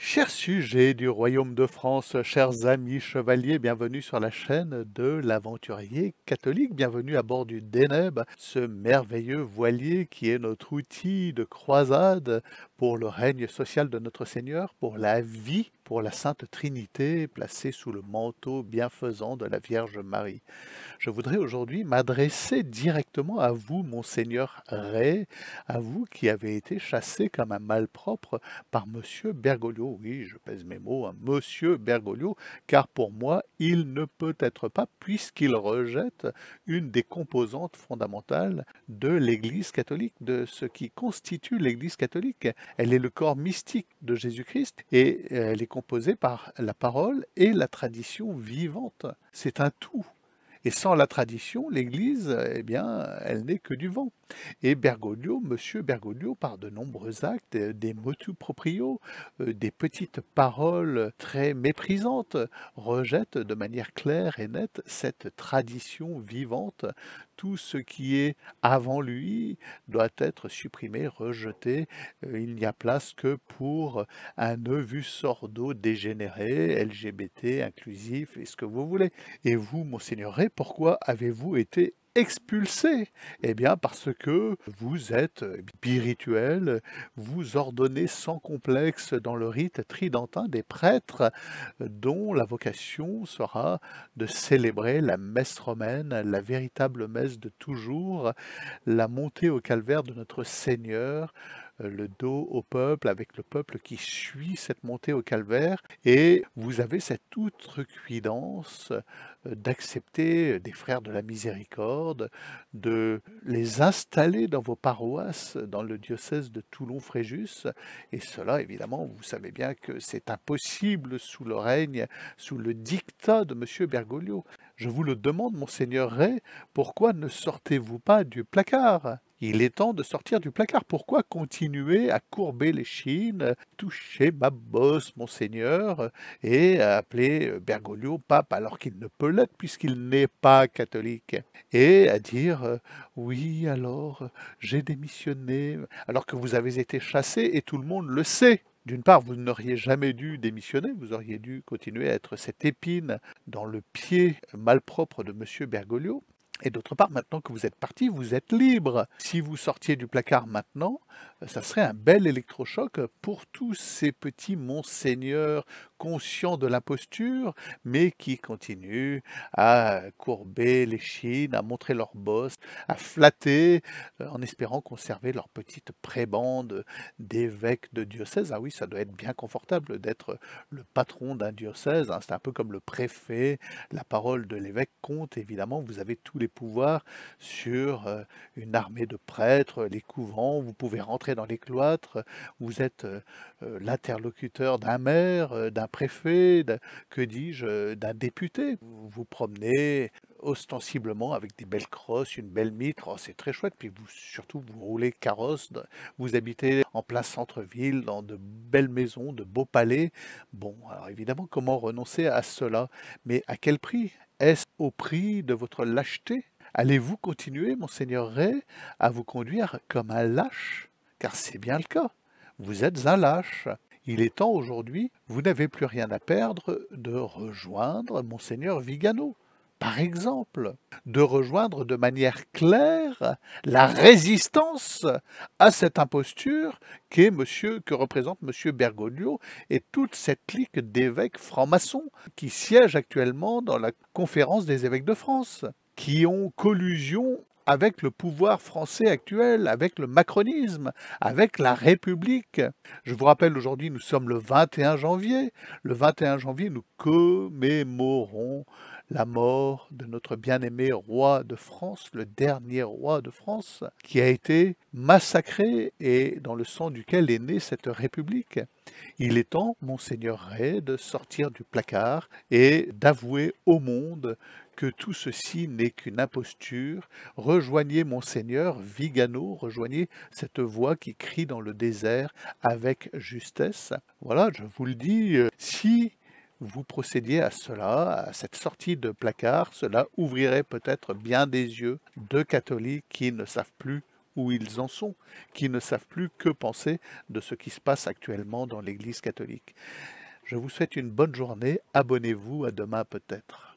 Chers sujets du royaume de France, chers amis chevaliers, bienvenue sur la chaîne de l'aventurier catholique, bienvenue à bord du Deneb, ce merveilleux voilier qui est notre outil de croisade pour le règne social de notre Seigneur, pour la vie, pour la Sainte Trinité placée sous le manteau bienfaisant de la Vierge Marie. Je voudrais aujourd'hui m'adresser directement à vous, monseigneur Ray, à vous qui avez été chassé comme un malpropre par monsieur Bergoglio. Oui, je pèse mes mots, hein, monsieur Bergoglio, car pour moi, il ne peut être pas, puisqu'il rejette une des composantes fondamentales de l'Église catholique, de ce qui constitue l'Église catholique. Elle est le corps mystique de Jésus-Christ et elle est composée par la parole et la tradition vivante. C'est un tout. Et sans la tradition, l'Église, eh bien, elle n'est que du vent. Et Bergoglio, monsieur Bergoglio, par de nombreux actes, des motu proprio, des petites paroles très méprisantes, rejette de manière claire et nette cette tradition vivante. Tout ce qui est avant lui doit être supprimé, rejeté. Il n'y a place que pour un Novus Ordo dégénéré, LGBT, inclusif, et ce que vous voulez. Et vous, monseigneur Ray, pourquoi avez-vous été expulsé? Eh bien, parce que vous êtes spirituel, vous ordonnez sans complexe dans le rite tridentin des prêtres dont la vocation sera de célébrer la messe romaine, la véritable messe de toujours, la montée au calvaire de notre Seigneur, le dos au peuple, avec le peuple qui suit cette montée au calvaire, et vous avez cette outrecuidance d'accepter des frères de la miséricorde, de les installer dans vos paroisses, dans le diocèse de Toulon-Fréjus, et cela, évidemment, vous savez bien que c'est impossible sous le règne, sous le dictat de M. Bergoglio. Je vous le demande, monseigneur Ray, pourquoi ne sortez-vous pas du placard? Il est temps de sortir du placard. Pourquoi continuer à courber les chines, toucher ma bosse, monseigneur, et à appeler Bergoglio pape alors qu'il ne peut l'être puisqu'il n'est pas catholique? Et à dire oui, alors j'ai démissionné, alors que vous avez été chassé et tout le monde le sait. D'une part, vous n'auriez jamais dû démissionner, vous auriez dû continuer à être cette épine dans le pied malpropre de monsieur Bergoglio. Et d'autre part, maintenant que vous êtes parti, vous êtes libre. Si vous sortiez du placard maintenant, ça serait un bel électrochoc pour tous ces petits monseigneurs conscients de l'imposture, mais qui continuent à courber les chines, à montrer leur bosse, à flatter, en espérant conserver leur petite prébande d'évêques de diocèse. Ah oui, ça doit être bien confortable d'être le patron d'un diocèse, hein. C'est un peu comme le préfet, la parole de l'évêque compte, évidemment, vous avez tous les pouvoirs sur une armée de prêtres, les couvents, vous pouvez rentrer dans les cloîtres, vous êtes l'interlocuteur d'un maire, d'un préfet, que dis-je, d'un député. Vous vous promenez ostensiblement avec des belles crosses, une belle mitre, oh, c'est très chouette, puis vous, surtout vous roulez carrosse, vous habitez en plein centre-ville, dans de belles maisons, de beaux palais. Bon, alors évidemment, comment renoncer à cela? Mais à quel prix? Est-ce au prix de votre lâcheté? Allez-vous continuer, monseigneur Ray, à vous conduire comme un lâche? Car c'est bien le cas. Vous êtes un lâche. Il est temps aujourd'hui, vous n'avez plus rien à perdre, de rejoindre monseigneur Vigano. Par exemple, de rejoindre de manière claire la résistance à cette imposture que représente monsieur Bergoglio et toute cette clique d'évêques francs-maçons qui siègent actuellement dans la conférence des évêques de France, qui ont collusion avec le pouvoir français actuel, avec le macronisme, avec la République. Je vous rappelle, aujourd'hui, nous sommes le 21 janvier. Le 21 janvier, nous commémorons la mort de notre bien-aimé roi de France, le dernier roi de France, qui a été massacré et dans le sang duquel est née cette République. Il est temps, monseigneur Ray, de sortir du placard et d'avouer au monde que tout ceci n'est qu'une imposture. Rejoignez monseigneur Vigano, rejoignez cette voix qui crie dans le désert avec justesse. Voilà, je vous le dis, si vous procédiez à cela, à cette sortie de placard, cela ouvrirait peut-être bien des yeux de catholiques qui ne savent plus où ils en sont, qui ne savent plus que penser de ce qui se passe actuellement dans l'Église catholique. Je vous souhaite une bonne journée, abonnez-vous, à demain peut-être.